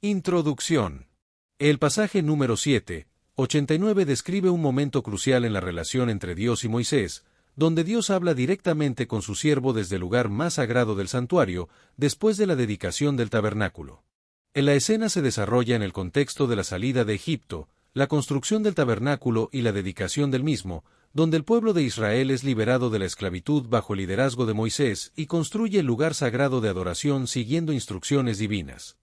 Introducción. El pasaje número 7:89 describe un momento crucial en la relación entre Dios y Moisés, donde Dios habla directamente con su siervo desde el lugar más sagrado del santuario, después de la dedicación del tabernáculo. La escena se desarrolla en el contexto de la salida de Egipto, la construcción del tabernáculo y la dedicación del mismo, donde el pueblo de Israel es liberado de la esclavitud bajo el liderazgo de Moisés y construye el lugar sagrado de adoración siguiendo instrucciones divinas.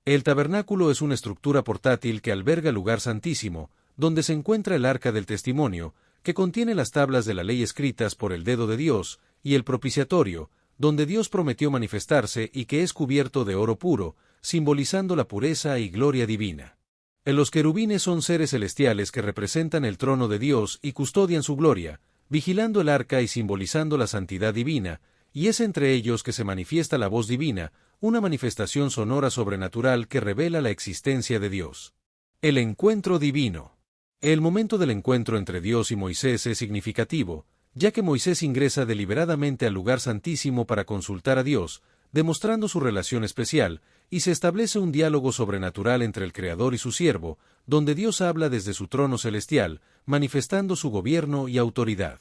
El tabernáculo es una estructura portátil que alberga el lugar santísimo, donde se encuentra el arca del testimonio, que contiene las tablas de la ley escritas por el dedo de Dios, y el propiciatorio, donde Dios prometió manifestarse y que es cubierto de oro puro, simbolizando la pureza y gloria divina. Los querubines son seres celestiales que representan el trono de Dios y custodian su gloria, vigilando el arca y simbolizando la santidad divina, y es entre ellos que se manifiesta la voz divina, una manifestación sonora sobrenatural que revela la existencia de Dios. El encuentro divino. El momento del encuentro entre Dios y Moisés es significativo, ya que Moisés ingresa deliberadamente al lugar santísimo para consultar a Dios, demostrando su relación especial, y se establece un diálogo sobrenatural entre el Creador y su siervo, donde Dios habla desde su trono celestial, manifestando su gobierno y autoridad.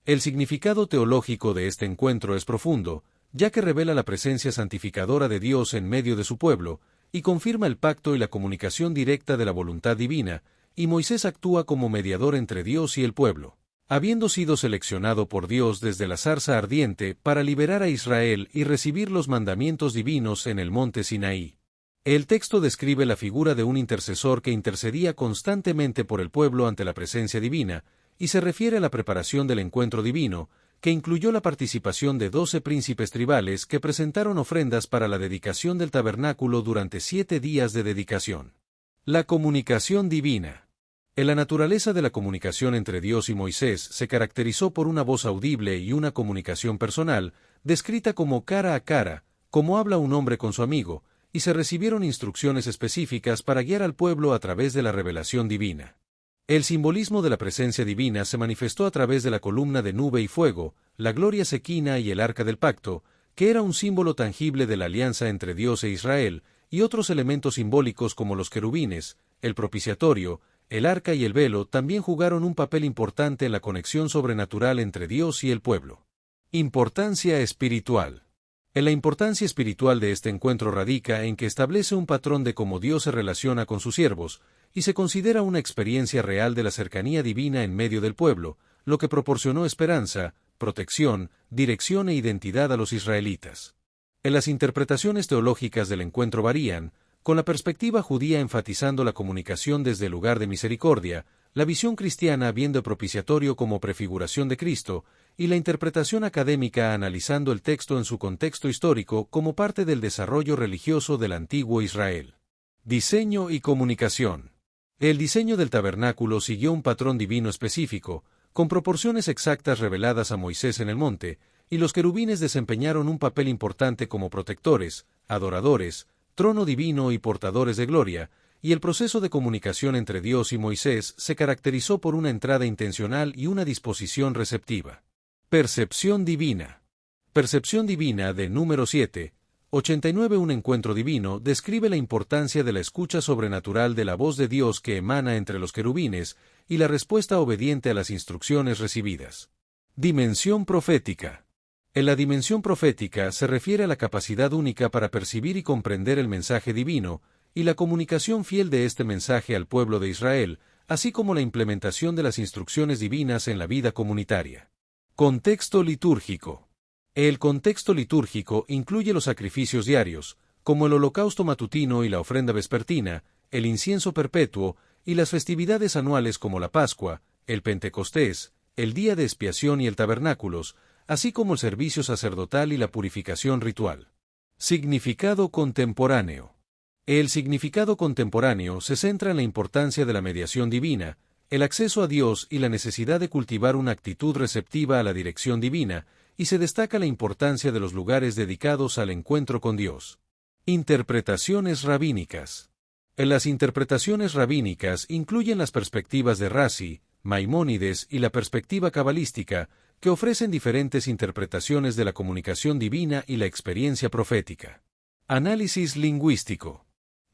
El significado teológico de este encuentro es profundo, ya que revela la presencia santificadora de Dios en medio de su pueblo, y confirma el pacto y la comunicación directa de la voluntad divina, y Moisés actúa como mediador entre Dios y el pueblo, habiendo sido seleccionado por Dios desde la zarza ardiente para liberar a Israel y recibir los mandamientos divinos en el monte Sinaí. El texto describe la figura de un intercesor que intercedía constantemente por el pueblo ante la presencia divina, y se refiere a la preparación del encuentro divino, que incluyó la participación de 12 príncipes tribales que presentaron ofrendas para la dedicación del tabernáculo durante 7 días de dedicación. La comunicación divina. En la naturaleza de la comunicación entre Dios y Moisés se caracterizó por una voz audible y una comunicación personal, descrita como cara a cara, como habla un hombre con su amigo, y se recibieron instrucciones específicas para guiar al pueblo a través de la revelación divina. El simbolismo de la presencia divina se manifestó a través de la columna de nube y fuego, la gloria sequina y el arca del pacto, que era un símbolo tangible de la alianza entre Dios e Israel, y otros elementos simbólicos como los querubines, el propiciatorio, el arca y el velo también jugaron un papel importante en la conexión sobrenatural entre Dios y el pueblo. Importancia espiritual. La importancia espiritual de este encuentro radica en que establece un patrón de cómo Dios se relaciona con sus siervos, y se considera una experiencia real de la cercanía divina en medio del pueblo, lo que proporcionó esperanza, protección, dirección e identidad a los israelitas. Las interpretaciones teológicas del encuentro varían, con la perspectiva judía enfatizando la comunicación desde el lugar de misericordia, la visión cristiana viendo el propiciatorio como prefiguración de Cristo, y la interpretación académica analizando el texto en su contexto histórico como parte del desarrollo religioso del antiguo Israel. Diseño y comunicación. El diseño del tabernáculo siguió un patrón divino específico, con proporciones exactas reveladas a Moisés en el monte, y los querubines desempeñaron un papel importante como protectores, adoradores, trono divino y portadores de gloria, y el proceso de comunicación entre Dios y Moisés se caracterizó por una entrada intencional y una disposición receptiva. Percepción divina. Percepción divina de número 7:89. Un encuentro divino describe la importancia de la escucha sobrenatural de la voz de Dios que emana entre los querubines y la respuesta obediente a las instrucciones recibidas. Dimensión profética. En la dimensión profética se refiere a la capacidad única para percibir y comprender el mensaje divino, y la comunicación fiel de este mensaje al pueblo de Israel, así como la implementación de las instrucciones divinas en la vida comunitaria. Contexto litúrgico. El contexto litúrgico incluye los sacrificios diarios, como el holocausto matutino y la ofrenda vespertina, el incienso perpetuo, y las festividades anuales como la Pascua, el Pentecostés, el Día de Expiación y el Tabernáculos, así como el servicio sacerdotal y la purificación ritual. Significado contemporáneo. El significado contemporáneo se centra en la importancia de la mediación divina, el acceso a Dios y la necesidad de cultivar una actitud receptiva a la dirección divina, y se destaca la importancia de los lugares dedicados al encuentro con Dios. Interpretaciones rabínicas. En las interpretaciones rabínicas incluyen las perspectivas de Rashi, Maimónides y la perspectiva cabalística, que ofrecen diferentes interpretaciones de la comunicación divina y la experiencia profética. Análisis lingüístico.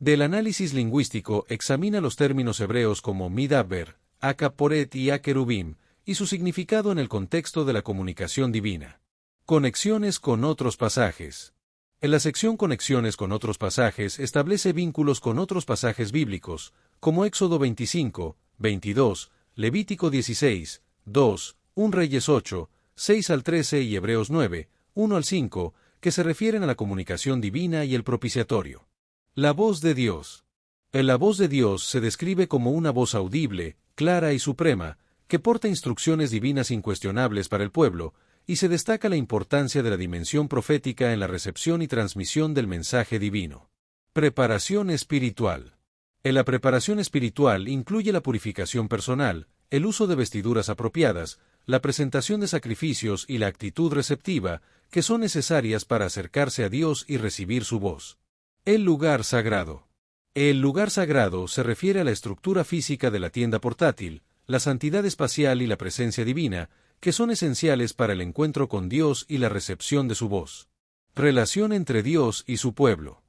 Del análisis lingüístico examina los términos hebreos como Midaber, Akaporet y Akerubim, y su significado en el contexto de la comunicación divina. Conexiones con otros pasajes. En la sección Conexiones con otros pasajes establece vínculos con otros pasajes bíblicos, como Éxodo 25, 22, Levítico 16, 2, 1 Reyes 8, 6 al 13 y Hebreos 9, 1 al 5, que se refieren a la comunicación divina y el propiciatorio. La voz de Dios. En la voz de Dios se describe como una voz audible, clara y suprema, que porta instrucciones divinas incuestionables para el pueblo, y se destaca la importancia de la dimensión profética en la recepción y transmisión del mensaje divino. Preparación espiritual. En la preparación espiritual incluye la purificación personal, el uso de vestiduras apropiadas, la presentación de sacrificios y la actitud receptiva, que son necesarias para acercarse a Dios y recibir su voz. El lugar sagrado. El lugar sagrado se refiere a la estructura física de la tienda portátil, la santidad espacial y la presencia divina, que son esenciales para el encuentro con Dios y la recepción de su voz. Relación entre Dios y su pueblo.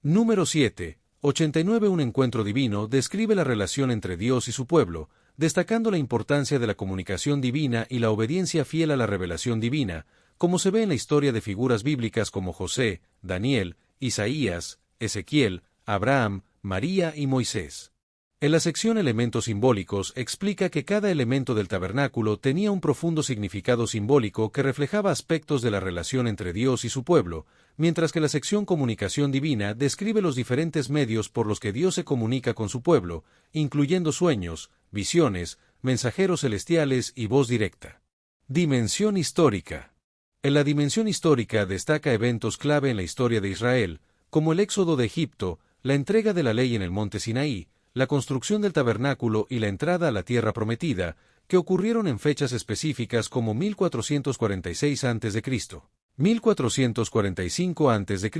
Número 7. 89. Un encuentro divino describe la relación entre Dios y su pueblo, destacando la importancia de la comunicación divina y la obediencia fiel a la revelación divina, como se ve en la historia de figuras bíblicas como José, Daniel, Isaías, Ezequiel, Abraham, María y Moisés. En la sección Elementos simbólicos explica que cada elemento del tabernáculo tenía un profundo significado simbólico que reflejaba aspectos de la relación entre Dios y su pueblo, mientras que la sección Comunicación divina describe los diferentes medios por los que Dios se comunica con su pueblo, incluyendo sueños, visiones, mensajeros celestiales y voz directa. Dimensión histórica. En la dimensión histórica destaca eventos clave en la historia de Israel, como el éxodo de Egipto, la entrega de la ley en el monte Sinaí, la construcción del tabernáculo y la entrada a la tierra prometida, que ocurrieron en fechas específicas como 1446 a.C., 1445 a.C.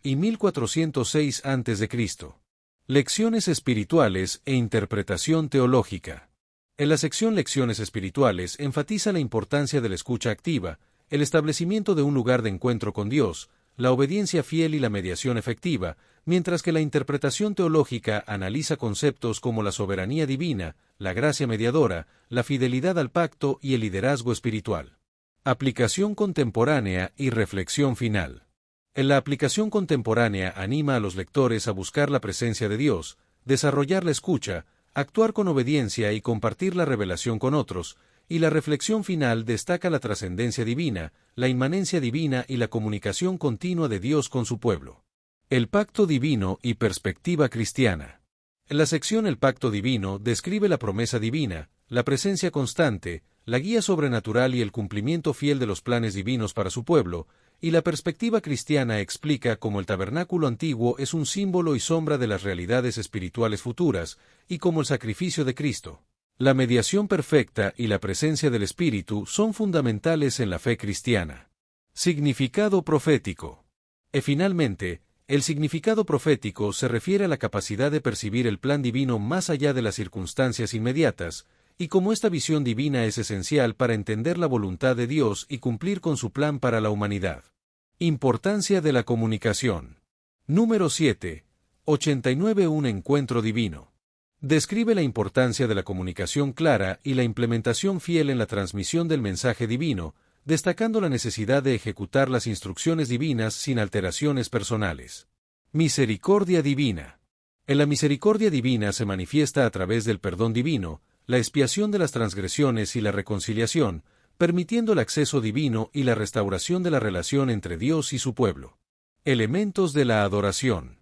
y 1406 a.C. Lecciones espirituales e interpretación teológica. En la sección Lecciones espirituales enfatiza la importancia de la escucha activa, el establecimiento de un lugar de encuentro con Dios, la obediencia fiel y la mediación efectiva, mientras que la interpretación teológica analiza conceptos como la soberanía divina, la gracia mediadora, la fidelidad al pacto y el liderazgo espiritual. Aplicación contemporánea y reflexión final. En la aplicación contemporánea anima a los lectores a buscar la presencia de Dios, desarrollar la escucha, actuar con obediencia y compartir la revelación con otros, y la reflexión final destaca la trascendencia divina, la inmanencia divina y la comunicación continua de Dios con su pueblo. El pacto divino y perspectiva cristiana. En la sección El pacto divino describe la promesa divina, la presencia constante, la guía sobrenatural y el cumplimiento fiel de los planes divinos para su pueblo, y la perspectiva cristiana explica cómo el tabernáculo antiguo es un símbolo y sombra de las realidades espirituales futuras, y cómo el sacrificio de Cristo, la mediación perfecta y la presencia del Espíritu son fundamentales en la fe cristiana. Significado profético. Finalmente, el significado profético se refiere a la capacidad de percibir el plan divino más allá de las circunstancias inmediatas, y cómo esta visión divina es esencial para entender la voluntad de Dios y cumplir con su plan para la humanidad. Importancia de la comunicación. Número 7. 89. Un encuentro divino. Describe la importancia de la comunicación clara y la implementación fiel en la transmisión del mensaje divino, destacando la necesidad de ejecutar las instrucciones divinas sin alteraciones personales. Misericordia divina. En la misericordia divina se manifiesta a través del perdón divino, la expiación de las transgresiones y la reconciliación, permitiendo el acceso divino y la restauración de la relación entre Dios y su pueblo. Elementos de la adoración.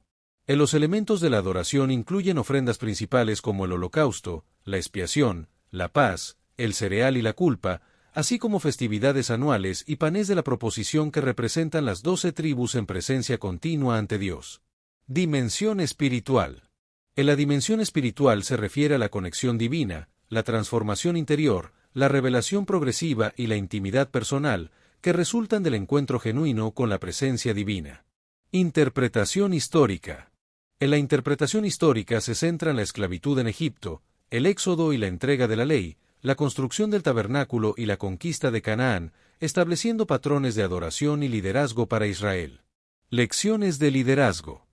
En los elementos de la adoración incluyen ofrendas principales como el holocausto, la expiación, la paz, el cereal y la culpa, así como festividades anuales y panes de la proposición que representan las 12 tribus en presencia continua ante Dios. Dimensión espiritual. En la dimensión espiritual se refiere a la conexión divina, la transformación interior, la revelación progresiva y la intimidad personal, que resultan del encuentro genuino con la presencia divina. Interpretación histórica. En la interpretación histórica se centra en la esclavitud en Egipto, el éxodo y la entrega de la ley, la construcción del tabernáculo y la conquista de Canaán, estableciendo patrones de adoración y liderazgo para Israel. Lecciones de liderazgo.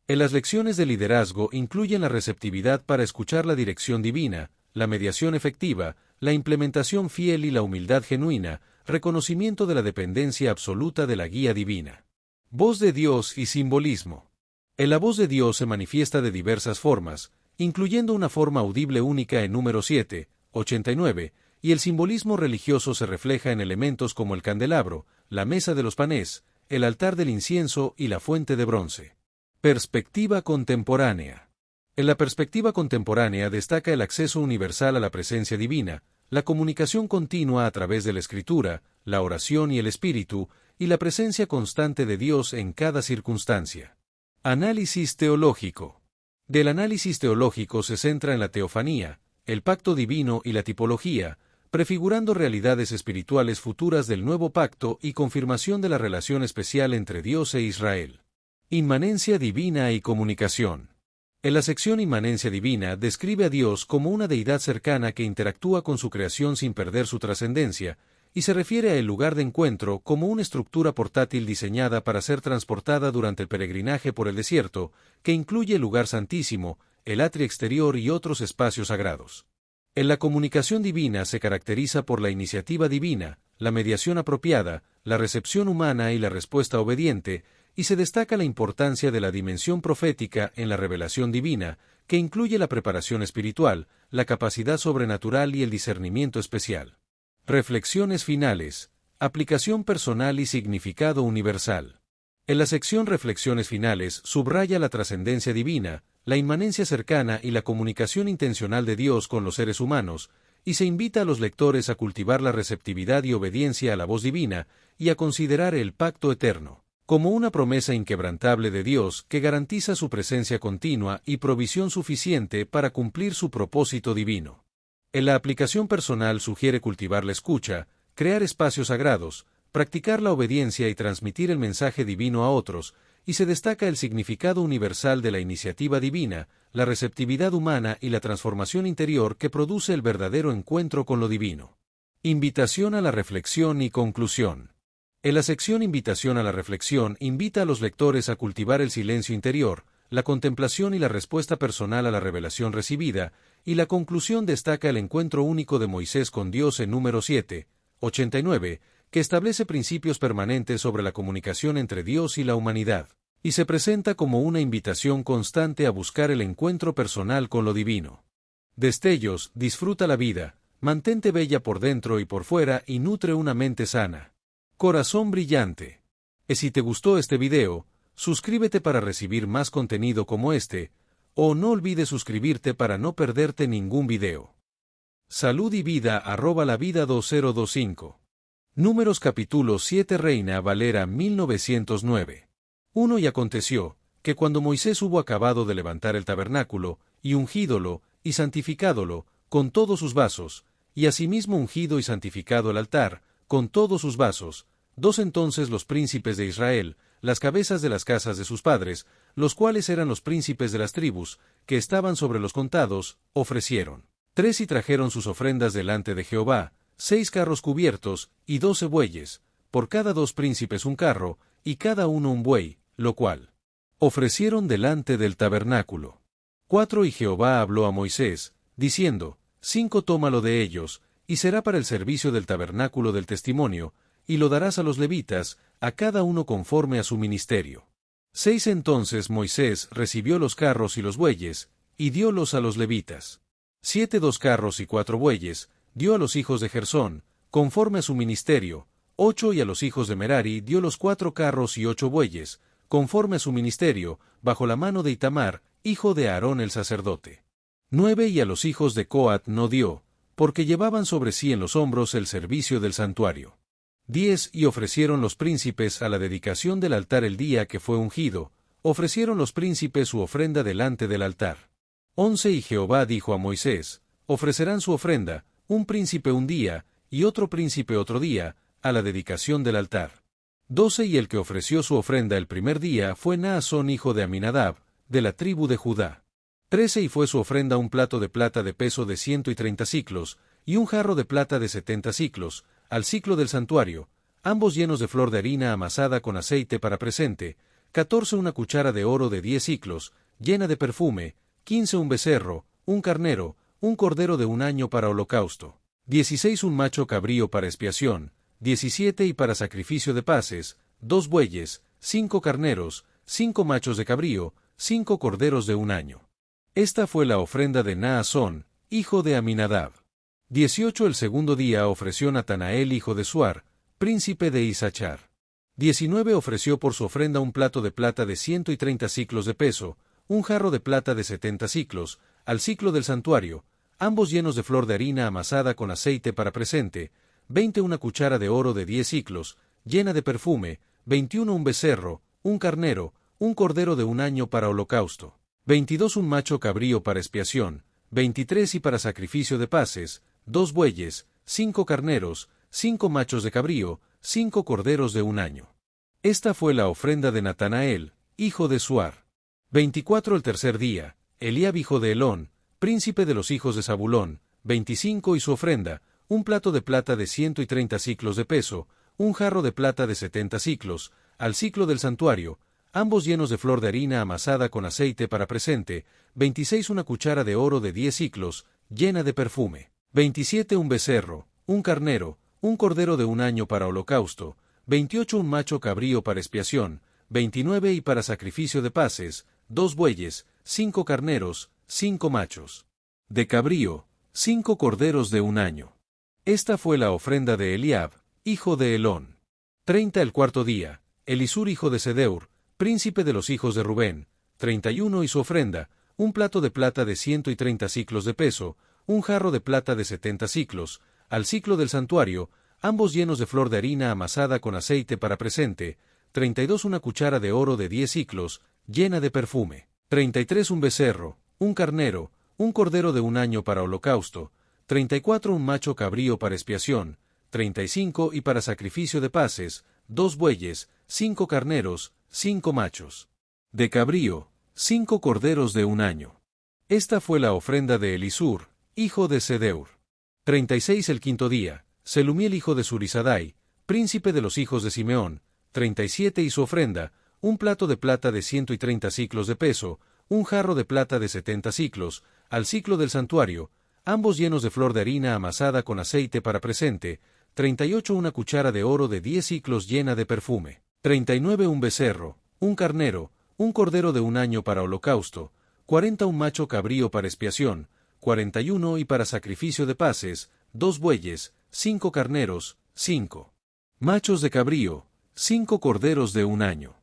En las lecciones de liderazgo incluyen la receptividad para escuchar la dirección divina, la mediación efectiva, la implementación fiel y la humildad genuina, reconocimiento de la dependencia absoluta de la guía divina. Voz de Dios y simbolismo. La voz de Dios se manifiesta de diversas formas, incluyendo una forma audible única en número 7, 89, y el simbolismo religioso se refleja en elementos como el candelabro, la mesa de los panes, el altar del incienso y la fuente de bronce. Perspectiva contemporánea. En la perspectiva contemporánea destaca el acceso universal a la presencia divina, la comunicación continua a través de la escritura, la oración y el espíritu, y la presencia constante de Dios en cada circunstancia. Análisis teológico. Del análisis teológico se centra en la teofanía, el pacto divino y la tipología, prefigurando realidades espirituales futuras del nuevo pacto y confirmación de la relación especial entre Dios e Israel. Inmanencia divina y comunicación. En la sección Inmanencia divina describe a Dios como una deidad cercana que interactúa con su creación sin perder su trascendencia, y se refiere a el lugar de encuentro como una estructura portátil diseñada para ser transportada durante el peregrinaje por el desierto, que incluye el lugar santísimo, el atrio exterior y otros espacios sagrados. En la comunicación divina se caracteriza por la iniciativa divina, la mediación apropiada, la recepción humana y la respuesta obediente, y se destaca la importancia de la dimensión profética en la revelación divina, que incluye la preparación espiritual, la capacidad sobrenatural y el discernimiento especial. Reflexiones finales. Aplicación personal y significado universal. En la sección Reflexiones finales subraya la trascendencia divina, la inmanencia cercana y la comunicación intencional de Dios con los seres humanos, y se invita a los lectores a cultivar la receptividad y obediencia a la voz divina y a considerar el pacto eterno como una promesa inquebrantable de Dios que garantiza su presencia continua y provisión suficiente para cumplir su propósito divino. En la aplicación personal sugiere cultivar la escucha, crear espacios sagrados, practicar la obediencia y transmitir el mensaje divino a otros, y se destaca el significado universal de la iniciativa divina, la receptividad humana y la transformación interior que produce el verdadero encuentro con lo divino. Invitación a la reflexión y conclusión. En la sección Invitación a la reflexión invita a los lectores a cultivar el silencio interior, la contemplación y la respuesta personal a la revelación recibida, y la conclusión destaca el encuentro único de Moisés con Dios en número 7, 89, que establece principios permanentes sobre la comunicación entre Dios y la humanidad, y se presenta como una invitación constante a buscar el encuentro personal con lo divino. Destellos, disfruta la vida, mantente bella por dentro y por fuera y nutre una mente sana. Corazón brillante. Si te gustó este video, suscríbete para recibir más contenido como este, o no olvides suscribirte para no perderte ningún video. Salud y vida @lavida 2025. Números capítulo 7 Reina Valera 1909. 1 Y aconteció, que cuando Moisés hubo acabado de levantar el tabernáculo, y ungídolo, y santificádolo, con todos sus vasos, y asimismo ungido y santificado el altar, con todos sus vasos, entonces los príncipes de Israel, las cabezas de las casas de sus padres, los cuales eran los príncipes de las tribus, que estaban sobre los contados, ofrecieron 3 y trajeron sus ofrendas delante de Jehová, 6 carros cubiertos, y 12 bueyes, por cada 2 príncipes un carro, y cada uno un buey, lo cual ofrecieron delante del tabernáculo. 4 Y Jehová habló a Moisés, diciendo, 5 tómalo de ellos, y será para el servicio del tabernáculo del testimonio, y lo darás a los levitas, a cada uno conforme a su ministerio. 6 Entonces Moisés recibió los carros y los bueyes, y diólos a los levitas. 7 2 carros y 4 bueyes, dio a los hijos de Gersón, conforme a su ministerio. 8 Y a los hijos de Merari dio los 4 carros y 8 bueyes, conforme a su ministerio, bajo la mano de Itamar, hijo de Aarón el sacerdote. 9 Y a los hijos de Coat no dio, porque llevaban sobre sí en los hombros el servicio del santuario. 10 Y ofrecieron los príncipes a la dedicación del altar el día que fue ungido, ofrecieron los príncipes su ofrenda delante del altar. 11 Y Jehová dijo a Moisés, ofrecerán su ofrenda, un príncipe un día, y otro príncipe otro día, a la dedicación del altar. 12 Y el que ofreció su ofrenda el primer día fue Naasón hijo de Aminadab, de la tribu de Judá. 13 Y fue su ofrenda un plato de plata de peso de 130 siclos, y un jarro de plata de 70 siclos, al siclo del santuario, ambos llenos de flor de harina amasada con aceite para presente, 14 una cuchara de oro de 10 siclos, llena de perfume, 15 un becerro, un carnero, un cordero de un año para holocausto, 16 un macho cabrío para expiación, 17 y para sacrificio de paces, 2 bueyes, 5 carneros, 5 machos de cabrío, 5 corderos de un año. Esta fue la ofrenda de Naasón, hijo de Aminadab. 18 el segundo día ofreció Natanael hijo de Suar, príncipe de Isachar. 19 ofreció por su ofrenda un plato de plata de 130 siclos de peso, un jarro de plata de 70 siclos, al siclo del santuario, ambos llenos de flor de harina amasada con aceite para presente, 20 una cuchara de oro de 10 siclos, llena de perfume, 21 un becerro, un carnero, un cordero de un año para holocausto, 22 un macho cabrío para expiación, 23 y para sacrificio de paces, 2 bueyes, 5 carneros, 5 machos de cabrío, 5 corderos de un año. Esta fue la ofrenda de Natanael, hijo de Suar. 24 el tercer día, Eliab hijo de Helón, príncipe de los hijos de Zabulón, 25 y su ofrenda, un plato de plata de 130 siclos de peso, un jarro de plata de 70 siclos, al siclo del santuario, ambos llenos de flor de harina amasada con aceite para presente, 26 una cuchara de oro de 10 siclos, llena de perfume, 27 un becerro, un carnero, un cordero de un año para holocausto, 28 un macho cabrío para expiación, 29 y para sacrificio de paces, 2 bueyes, 5 carneros, 5 machos de cabrío, 5 corderos de un año. Esta fue la ofrenda de Eliab, hijo de Helón. 30 el cuarto día, Elisur hijo de Sedeur, príncipe de los hijos de Rubén, 31 y su ofrenda, un plato de plata de 130 siclos de peso, un jarro de plata de 70 siclos, al siclo del santuario, ambos llenos de flor de harina amasada con aceite para presente, 32 una cuchara de oro de 10 siclos, llena de perfume, 33 un becerro, un carnero, un cordero de un año para holocausto, 34 un macho cabrío para expiación, 35 y para sacrificio de paces, 2 bueyes, 5 carneros, 5 machos de cabrío, 5 corderos de un año. Esta fue la ofrenda de Elisur, hijo de Sedeur. 36 el quinto día, Selumiel hijo de Zurisadai, príncipe de los hijos de Simeón, 37 y su ofrenda, un plato de plata de 130 siclos de peso, un jarro de plata de 70 siclos, al siclo del santuario, ambos llenos de flor de harina amasada con aceite para presente, 38 una cuchara de oro de 10 siclos llena de perfume, 39 un becerro, un carnero, un cordero de un año para holocausto, 40 un macho cabrío para expiación, 41 y para sacrificio de paces, 2 bueyes, 5 carneros, 5 machos de cabrío, 5 corderos de un año.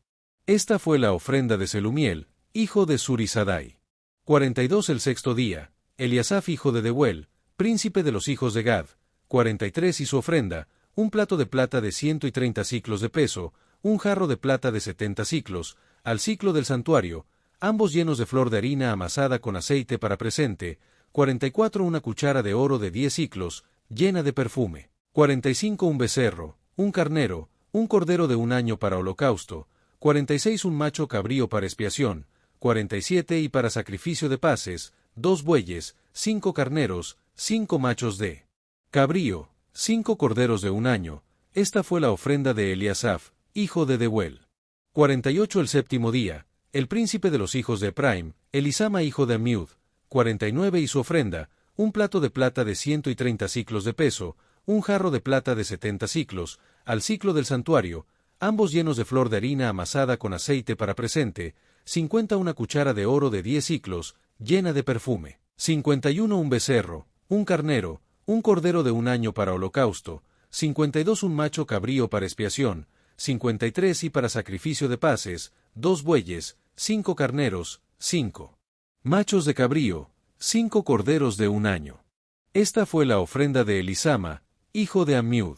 Esta fue la ofrenda de Selumiel, hijo de Zurisadai. 42 el sexto día, Eliasaf hijo de Deuel, príncipe de los hijos de Gad, 43 y su ofrenda, un plato de plata de 130 siclos de peso, un jarro de plata de 70 siclos, al siclo del santuario, ambos llenos de flor de harina amasada con aceite para presente, 44 una cuchara de oro de 10 siclos, llena de perfume, 45 un becerro, un carnero, un cordero de un año para holocausto, 46 un macho cabrío para expiación, 47 y para sacrificio de paces, 2 bueyes, 5 carneros, 5 machos de cabrío, 5 corderos de un año. Esta fue la ofrenda de Eliasaf, hijo de Deuel. 48 el séptimo día, el príncipe de los hijos de Ephraim, Elisama hijo de Amiud, 49 y su ofrenda, un plato de plata de 130 siclos de peso, un jarro de plata de 70 siclos, al siclo del santuario, ambos llenos de flor de harina amasada con aceite para presente, 50 una cuchara de oro de 10 siclos, llena de perfume, 51 un becerro, un carnero, un cordero de un año para holocausto, 52 un macho cabrío para expiación, 53 y para sacrificio de paces, 2 bueyes, 5 carneros, 5 machos de cabrío, 5 corderos de un año. Esta fue la ofrenda de Elisama, hijo de Amiud.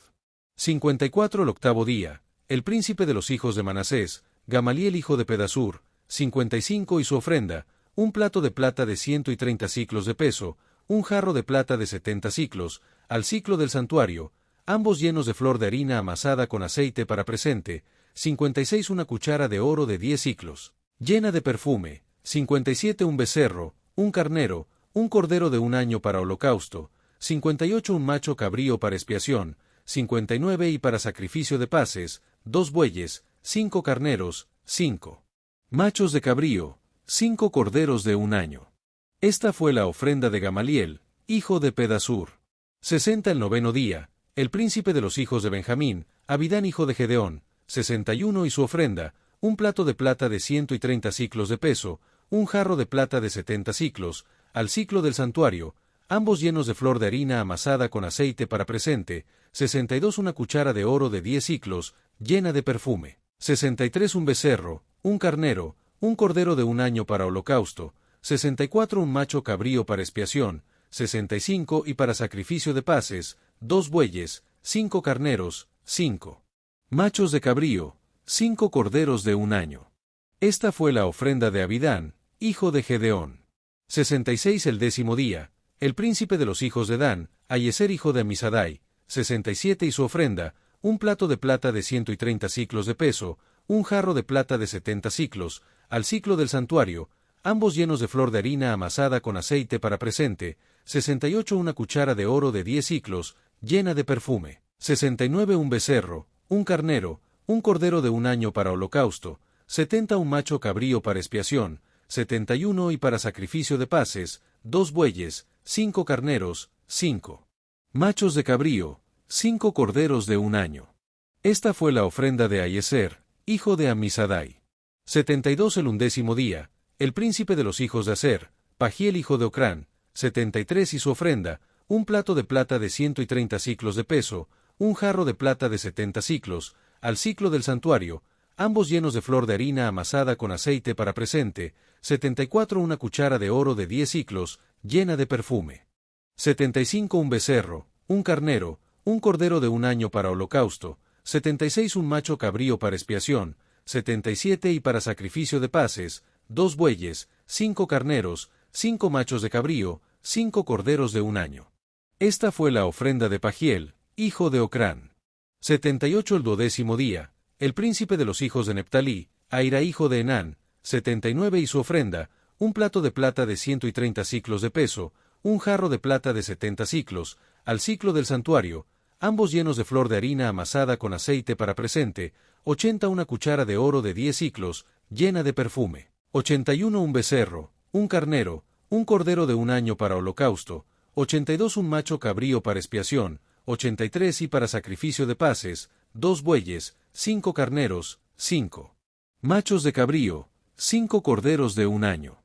54 el octavo día, el príncipe de los hijos de Manasés, Gamaliel hijo de Pedasur, 55 y su ofrenda, un plato de plata de 130 siclos de peso, un jarro de plata de 70 siclos, al siclo del santuario, ambos llenos de flor de harina amasada con aceite para presente, 56 una cuchara de oro de 10 siclos, llena de perfume, 57 un becerro, un carnero, un cordero de un año para holocausto, 58 un macho cabrío para expiación, 59 y para sacrificio de paces, 2 bueyes, 5 carneros, 5 machos de cabrío, 5 corderos de un año. Esta fue la ofrenda de Gamaliel, hijo de Pedasur. 60 el noveno día, el príncipe de los hijos de Benjamín, Abidán hijo de Gedeón, 61 y su ofrenda, un plato de plata de 130 siclos de peso, un jarro de plata de 70 siclos, al siclo del santuario, ambos llenos de flor de harina amasada con aceite para presente, 62 una cuchara de oro de 10 siclos, llena de perfume, 63 un becerro, un carnero, un cordero de un año para holocausto, 64 un macho cabrío para expiación, 65 y para sacrificio de paces, 2 bueyes, 5 carneros, 5 machos de cabrío, 5 corderos de un año. Esta fue la ofrenda de Abidán, hijo de Gedeón. 66 el décimo día, el príncipe de los hijos de Dan, Aiezer hijo de Amisadai, 67 y su ofrenda, un plato de plata de 130 siclos de peso, un jarro de plata de 70 siclos, al siclo del santuario, ambos llenos de flor de harina amasada con aceite para presente, 68 una cuchara de oro de 10 siclos, llena de perfume, 69 un becerro, un carnero, un cordero de un año para holocausto, 70 un macho cabrío para expiación, 71 y para sacrificio de paces, 2 bueyes, 5 carneros, 5 machos de cabrío, 5 corderos de un año. Esta fue la ofrenda de Aiezer, hijo de Amisadai. 72 el undécimo día, el príncipe de los hijos de Aser, Pagiel hijo de Ocrán, 73 y su ofrenda, un plato de plata de 130 siclos de peso, un jarro de plata de 70 siclos, al siclo del santuario, ambos llenos de flor de harina amasada con aceite para presente, 74 una cuchara de oro de 10 siclos, llena de perfume. 75 un becerro, un carnero, un cordero de un año para holocausto, 76 un macho cabrío para expiación, 77 y para sacrificio de paces, 2 bueyes, 5 carneros, 5 machos de cabrío, 5 corderos de un año. Esta fue la ofrenda de Pagiel, hijo de Ocrán. 78 el duodécimo día, el príncipe de los hijos de Neptalí, Aira hijo de Enán, 79 y su ofrenda, un plato de plata de 130 siclos de peso, un jarro de plata de 70 siclos, al siclo del santuario, ambos llenos de flor de harina amasada con aceite para presente, 80 una cuchara de oro de 10 siclos, llena de perfume, 81 un becerro, un carnero, un cordero de un año para holocausto, 82 un macho cabrío para expiación, 83 y para sacrificio de paces, 2 bueyes, 5 carneros, 5 machos de cabrío, 5 corderos de un año.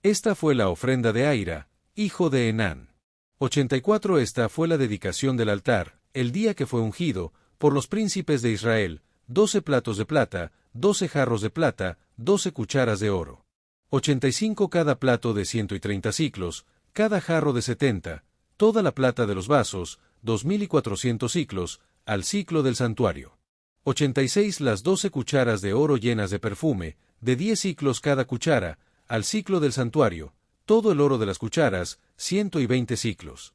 Esta fue la ofrenda de Aira, hijo de Enán. 84 Esta fue la dedicación del altar, el día que fue ungido, por los príncipes de Israel, 12 platos de plata, 12 jarros de plata, 12 cucharas de oro. 85 cada plato de 130 siclos, cada jarro de 70, toda la plata de los vasos, 2400 siclos, al siclo del santuario. 86 las 12 cucharas de oro llenas de perfume, de 10 siclos cada cuchara, al siclo del santuario, todo el oro de las cucharas, 120 siclos.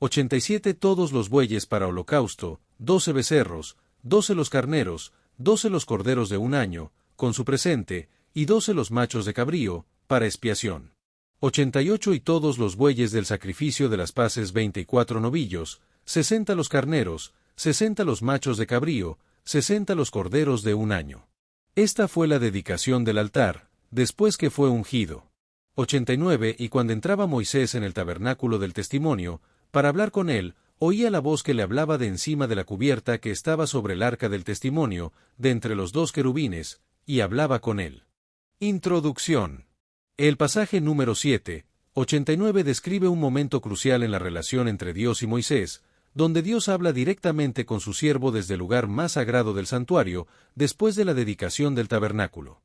87 todos los bueyes para holocausto, 12 becerros, 12 los carneros, 12 los corderos de un año, con su presente, y 12 los machos de cabrío, para expiación. 88 y todos los bueyes del sacrificio de las paces 24 novillos, 60 los carneros, 60 los machos de cabrío, 60 los corderos de un año. Esta fue la dedicación del altar, después que fue ungido. 89 Y cuando entraba Moisés en el tabernáculo del testimonio, para hablar con él, oía la voz que le hablaba de encima de la cubierta que estaba sobre el arca del testimonio, de entre los 2 querubines, y hablaba con él. Introducción. El pasaje número 7, 89 describe un momento crucial en la relación entre Dios y Moisés, donde Dios habla directamente con su siervo desde el lugar más sagrado del santuario, después de la dedicación del tabernáculo.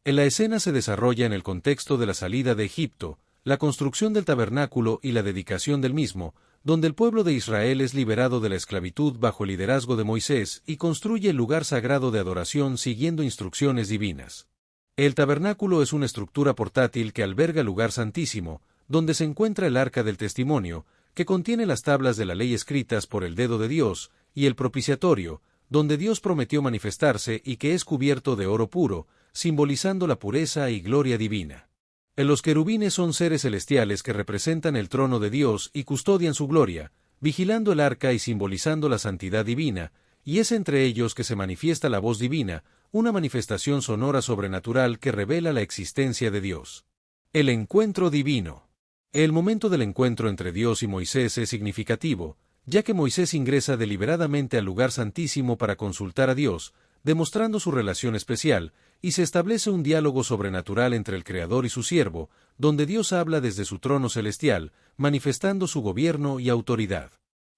La escena se desarrolla en el contexto de la salida de Egipto, la construcción del tabernáculo y la dedicación del mismo, donde el pueblo de Israel es liberado de la esclavitud bajo el liderazgo de Moisés y construye el lugar sagrado de adoración siguiendo instrucciones divinas. El tabernáculo es una estructura portátil que alberga el lugar santísimo, donde se encuentra el arca del testimonio, que contiene las tablas de la ley escritas por el dedo de Dios, y el propiciatorio, donde Dios prometió manifestarse y que es cubierto de oro puro, simbolizando la pureza y gloria divina. Los querubines son seres celestiales que representan el trono de Dios y custodian su gloria, vigilando el arca y simbolizando la santidad divina, y es entre ellos que se manifiesta la voz divina, una manifestación sonora sobrenatural que revela la existencia de Dios. El encuentro divino. El momento del encuentro entre Dios y Moisés es significativo, ya que Moisés ingresa deliberadamente al lugar santísimo para consultar a Dios, demostrando su relación especial, y se establece un diálogo sobrenatural entre el Creador y su siervo, donde Dios habla desde su trono celestial, manifestando su gobierno y autoridad.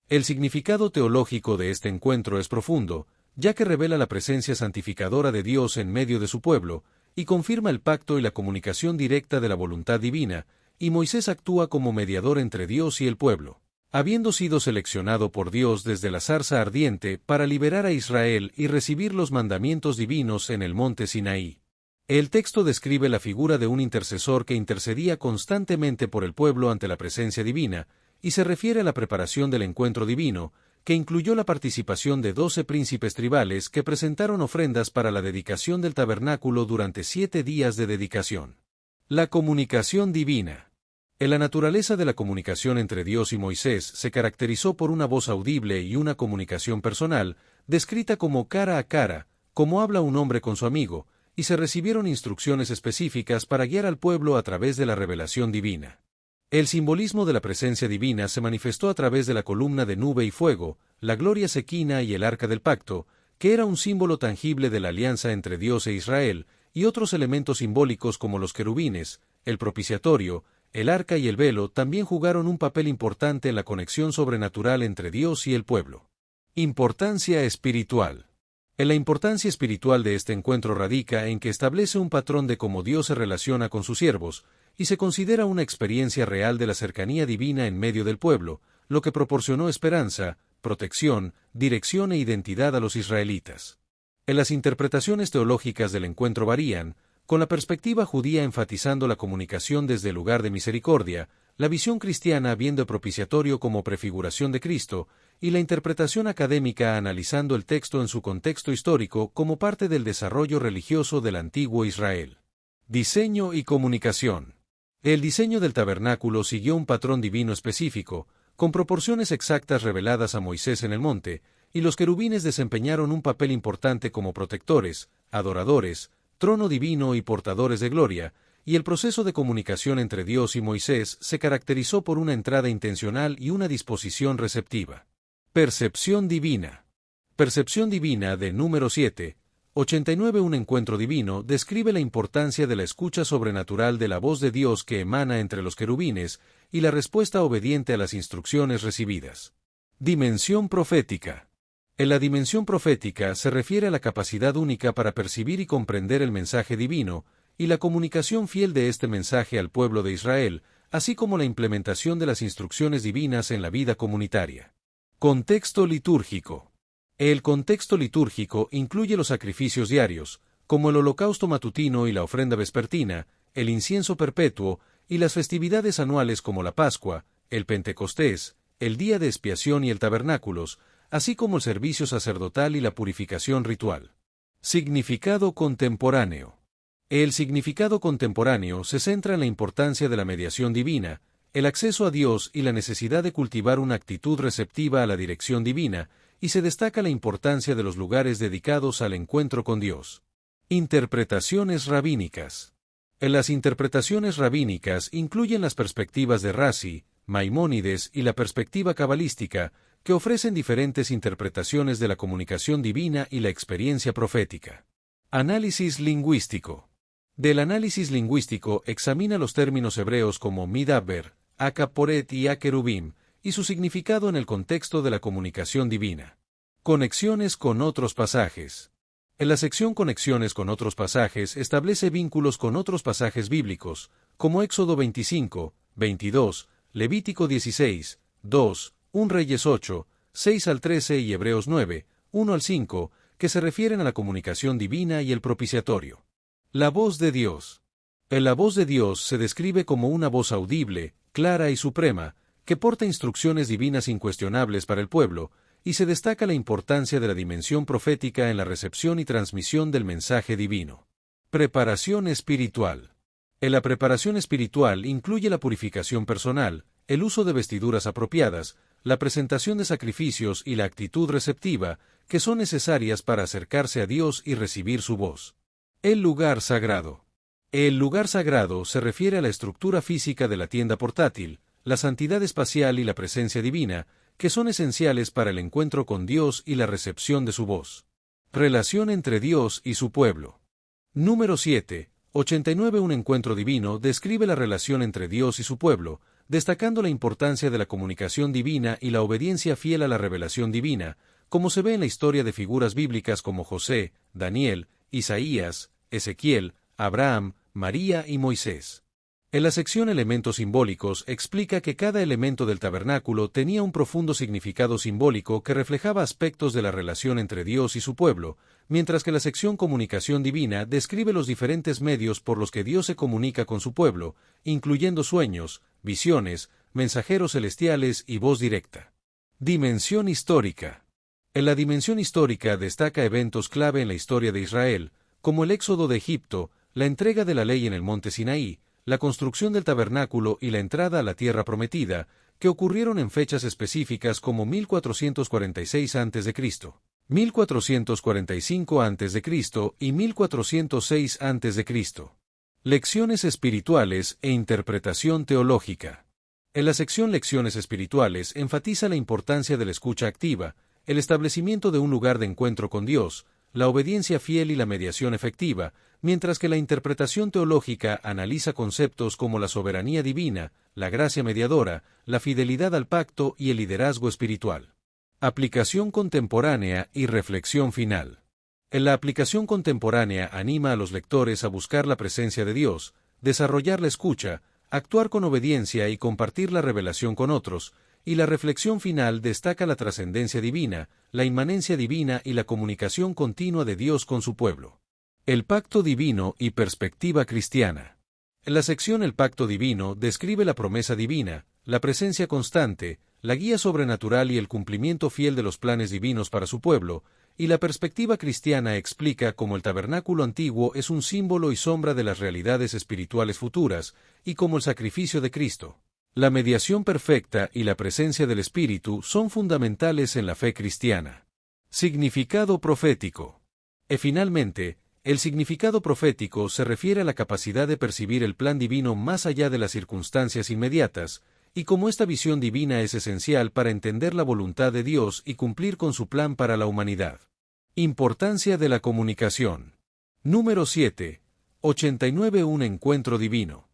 El significado teológico de este encuentro es profundo, ya que revela la presencia santificadora de Dios en medio de su pueblo, y confirma el pacto y la comunicación directa de la voluntad divina, y Moisés actúa como mediador entre Dios y el pueblo, habiendo sido seleccionado por Dios desde la zarza ardiente para liberar a Israel y recibir los mandamientos divinos en el monte Sinaí. El texto describe la figura de un intercesor que intercedía constantemente por el pueblo ante la presencia divina, y se refiere a la preparación del encuentro divino, que incluyó la participación de 12 príncipes tribales que presentaron ofrendas para la dedicación del tabernáculo durante 7 días de dedicación. La comunicación divina. En la naturaleza de la comunicación entre Dios y Moisés se caracterizó por una voz audible y una comunicación personal, descrita como cara a cara, como habla un hombre con su amigo, y se recibieron instrucciones específicas para guiar al pueblo a través de la revelación divina. El simbolismo de la presencia divina se manifestó a través de la columna de nube y fuego, la gloria sequina y el arca del pacto, que era un símbolo tangible de la alianza entre Dios e Israel, y otros elementos simbólicos como los querubines, el propiciatorio, el arca y el velo también jugaron un papel importante en la conexión sobrenatural entre Dios y el pueblo. Importancia espiritual. La importancia espiritual de este encuentro radica en que establece un patrón de cómo Dios se relaciona con sus siervos, y se considera una experiencia real de la cercanía divina en medio del pueblo, lo que proporcionó esperanza, protección, dirección e identidad a los israelitas. Las interpretaciones teológicas del encuentro varían, con la perspectiva judía enfatizando la comunicación desde el lugar de misericordia, la visión cristiana viendo el propiciatorio como prefiguración de Cristo, y la interpretación académica analizando el texto en su contexto histórico como parte del desarrollo religioso del antiguo Israel. Diseño y comunicación. El diseño del tabernáculo siguió un patrón divino específico, con proporciones exactas reveladas a Moisés en el monte, y los querubines desempeñaron un papel importante como protectores, adoradores, trono divino y portadores de gloria, y el proceso de comunicación entre Dios y Moisés se caracterizó por una entrada intencional y una disposición receptiva. Percepción divina. Percepción divina de número 7. 89. Un encuentro divino describe la importancia de la escucha sobrenatural de la voz de Dios que emana entre los querubines y la respuesta obediente a las instrucciones recibidas. Dimensión profética. En la dimensión profética se refiere a la capacidad única para percibir y comprender el mensaje divino y la comunicación fiel de este mensaje al pueblo de Israel, así como la implementación de las instrucciones divinas en la vida comunitaria. Contexto litúrgico. El contexto litúrgico incluye los sacrificios diarios, como el holocausto matutino y la ofrenda vespertina, el incienso perpetuo y las festividades anuales como la Pascua, el Pentecostés, el Día de Expiación y el Tabernáculos, así como el servicio sacerdotal y la purificación ritual. Significado contemporáneo. El significado contemporáneo se centra en la importancia de la mediación divina, el acceso a Dios y la necesidad de cultivar una actitud receptiva a la dirección divina, y se destaca la importancia de los lugares dedicados al encuentro con Dios. Interpretaciones rabínicas. Las interpretaciones rabínicas incluyen las perspectivas de Rashi, Maimónides y la perspectiva cabalística, que ofrecen diferentes interpretaciones de la comunicación divina y la experiencia profética. Análisis lingüístico. Del análisis lingüístico examina los términos hebreos como midaber, akaporet y akerubim, y su significado en el contexto de la comunicación divina. Conexiones con otros pasajes. En la sección Conexiones con otros pasajes establece vínculos con otros pasajes bíblicos, como Éxodo 25, 22, Levítico 16, 2, 1 Reyes 8, 6 al 13 y Hebreos 9, 1 al 5, que se refieren a la comunicación divina y el propiciatorio. La voz de Dios. La voz de Dios se describe como una voz audible, clara y suprema, que porta instrucciones divinas incuestionables para el pueblo, y se destaca la importancia de la dimensión profética en la recepción y transmisión del mensaje divino. Preparación espiritual. La preparación espiritual incluye la purificación personal, el uso de vestiduras apropiadas, la presentación de sacrificios y la actitud receptiva, que son necesarias para acercarse a Dios y recibir su voz. El lugar sagrado. El lugar sagrado se refiere a la estructura física de la tienda portátil, la santidad espacial y la presencia divina, que son esenciales para el encuentro con Dios y la recepción de su voz. Relación entre Dios y su pueblo. Número 7. 89. Un encuentro divino describe la relación entre Dios y su pueblo, destacando la importancia de la comunicación divina y la obediencia fiel a la revelación divina, como se ve en la historia de figuras bíblicas como José, Daniel, Isaías, Ezequiel, Abraham, María y Moisés. En la sección Elementos simbólicos explica que cada elemento del tabernáculo tenía un profundo significado simbólico que reflejaba aspectos de la relación entre Dios y su pueblo, mientras que la sección Comunicación divina describe los diferentes medios por los que Dios se comunica con su pueblo, incluyendo sueños, visiones, mensajeros celestiales y voz directa. Dimensión histórica. En la dimensión histórica destaca eventos clave en la historia de Israel, como el éxodo de Egipto, la entrega de la ley en el monte Sinaí, la construcción del tabernáculo y la entrada a la tierra prometida, que ocurrieron en fechas específicas como 1446 a.C., 1445 a.C. y 1406 a.C. Lecciones espirituales e interpretación teológica. En la sección Lecciones espirituales enfatiza la importancia de la escucha activa, el establecimiento de un lugar de encuentro con Dios, la obediencia fiel y la mediación efectiva, mientras que la interpretación teológica analiza conceptos como la soberanía divina, la gracia mediadora, la fidelidad al pacto y el liderazgo espiritual. Aplicación contemporánea y reflexión final. En la aplicación contemporánea anima a los lectores a buscar la presencia de Dios, desarrollar la escucha, actuar con obediencia y compartir la revelación con otros, y la reflexión final destaca la trascendencia divina, la inmanencia divina y la comunicación continua de Dios con su pueblo. El pacto divino y perspectiva cristiana. En la sección El pacto divino describe la promesa divina, la presencia constante, la guía sobrenatural y el cumplimiento fiel de los planes divinos para su pueblo, y la perspectiva cristiana explica cómo el tabernáculo antiguo es un símbolo y sombra de las realidades espirituales futuras, y cómo el sacrificio de Cristo, la mediación perfecta y la presencia del Espíritu son fundamentales en la fe cristiana. Significado profético. Finalmente, el significado profético se refiere a la capacidad de percibir el plan divino más allá de las circunstancias inmediatas, y cómo esta visión divina es esencial para entender la voluntad de Dios y cumplir con su plan para la humanidad. Importancia de la comunicación. Número 7. 89. Un encuentro divino.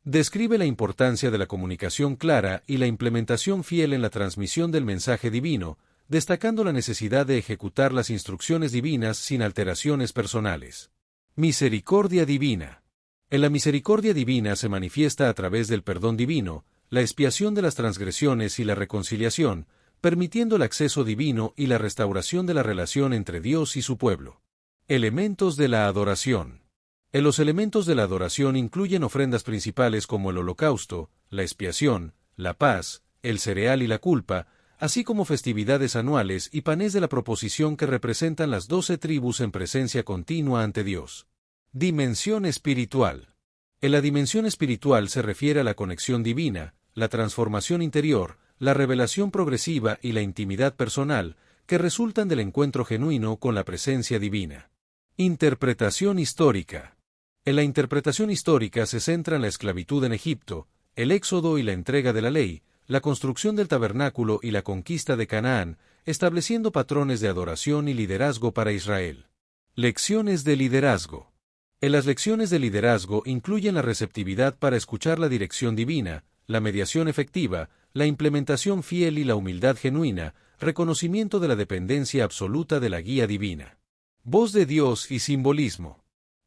Describe la importancia de la comunicación clara y la implementación fiel en la transmisión del mensaje divino, destacando la necesidad de ejecutar las instrucciones divinas sin alteraciones personales. Misericordia divina. En la misericordia divina se manifiesta a través del perdón divino, la expiación de las transgresiones y la reconciliación, permitiendo el acceso divino y la restauración de la relación entre Dios y su pueblo. Elementos de la adoración. En los elementos de la adoración incluyen ofrendas principales como el holocausto, la expiación, la paz, el cereal y la culpa, así como festividades anuales y panes de la proposición que representan las 12 tribus en presencia continua ante Dios. Dimensión espiritual. En la dimensión espiritual se refiere a la conexión divina, la transformación interior, la revelación progresiva y la intimidad personal, que resultan del encuentro genuino con la presencia divina. Interpretación histórica. En la interpretación histórica se centra en la esclavitud en Egipto, el éxodo y la entrega de la ley, la construcción del tabernáculo y la conquista de Canaán, estableciendo patrones de adoración y liderazgo para Israel. Lecciones de liderazgo. En las lecciones de liderazgo incluyen la receptividad para escuchar la dirección divina, la mediación efectiva, la implementación fiel y la humildad genuina, reconocimiento de la dependencia absoluta de la guía divina. Voz de Dios y simbolismo.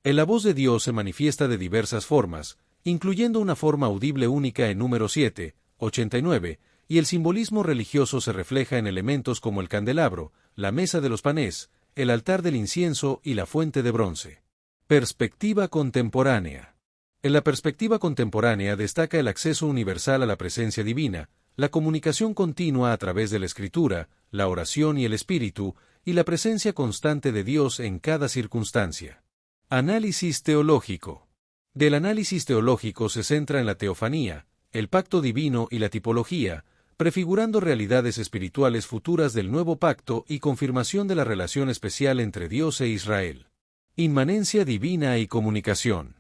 En la voz de Dios se manifiesta de diversas formas, incluyendo una forma audible única en número 7, 89, y el simbolismo religioso se refleja en elementos como el candelabro, la mesa de los panes, el altar del incienso y la fuente de bronce. Perspectiva contemporánea. En la perspectiva contemporánea destaca el acceso universal a la presencia divina, la comunicación continua a través de la escritura, la oración y el espíritu, y la presencia constante de Dios en cada circunstancia. Análisis teológico. Del análisis teológico se centra en la teofanía, el pacto divino y la tipología, prefigurando realidades espirituales futuras del nuevo pacto y confirmación de la relación especial entre Dios e Israel. Inmanencia divina y comunicación.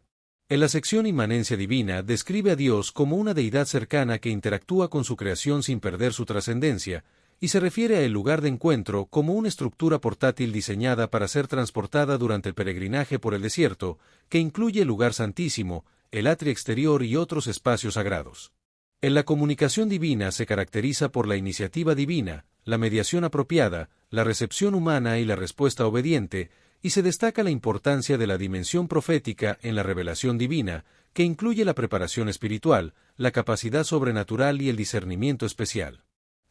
En la sección Inmanencia divina describe a Dios como una deidad cercana que interactúa con su creación sin perder su trascendencia, y se refiere a el lugar de encuentro como una estructura portátil diseñada para ser transportada durante el peregrinaje por el desierto, que incluye el lugar santísimo, el atrio exterior y otros espacios sagrados. En la comunicación divina se caracteriza por la iniciativa divina, la mediación apropiada, la recepción humana y la respuesta obediente, y se destaca la importancia de la dimensión profética en la revelación divina, que incluye la preparación espiritual, la capacidad sobrenatural y el discernimiento especial.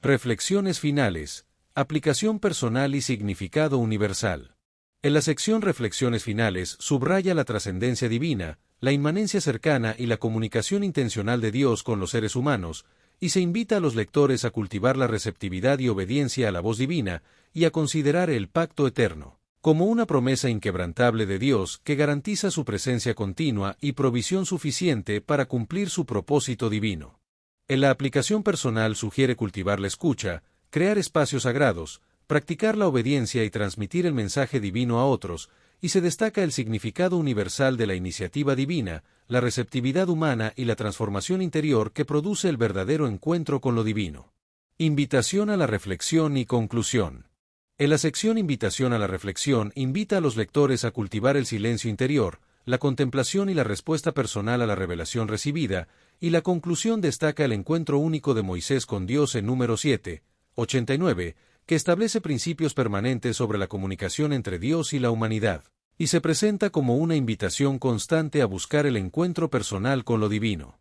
Reflexiones finales, aplicación personal y significado universal. En la sección Reflexiones finales subraya la trascendencia divina, la inmanencia cercana y la comunicación intencional de Dios con los seres humanos, y se invita a los lectores a cultivar la receptividad y obediencia a la voz divina, y a considerar el pacto eterno como una promesa inquebrantable de Dios que garantiza su presencia continua y provisión suficiente para cumplir su propósito divino. En la aplicación personal sugiere cultivar la escucha, crear espacios sagrados, practicar la obediencia y transmitir el mensaje divino a otros, y se destaca el significado universal de la iniciativa divina, la receptividad humana y la transformación interior que produce el verdadero encuentro con lo divino. Invitación a la reflexión y conclusión. En la sección Invitación a la reflexión invita a los lectores a cultivar el silencio interior, la contemplación y la respuesta personal a la revelación recibida, y la conclusión destaca el encuentro único de Moisés con Dios en Números 7, 89, que establece principios permanentes sobre la comunicación entre Dios y la humanidad, y se presenta como una invitación constante a buscar el encuentro personal con lo divino.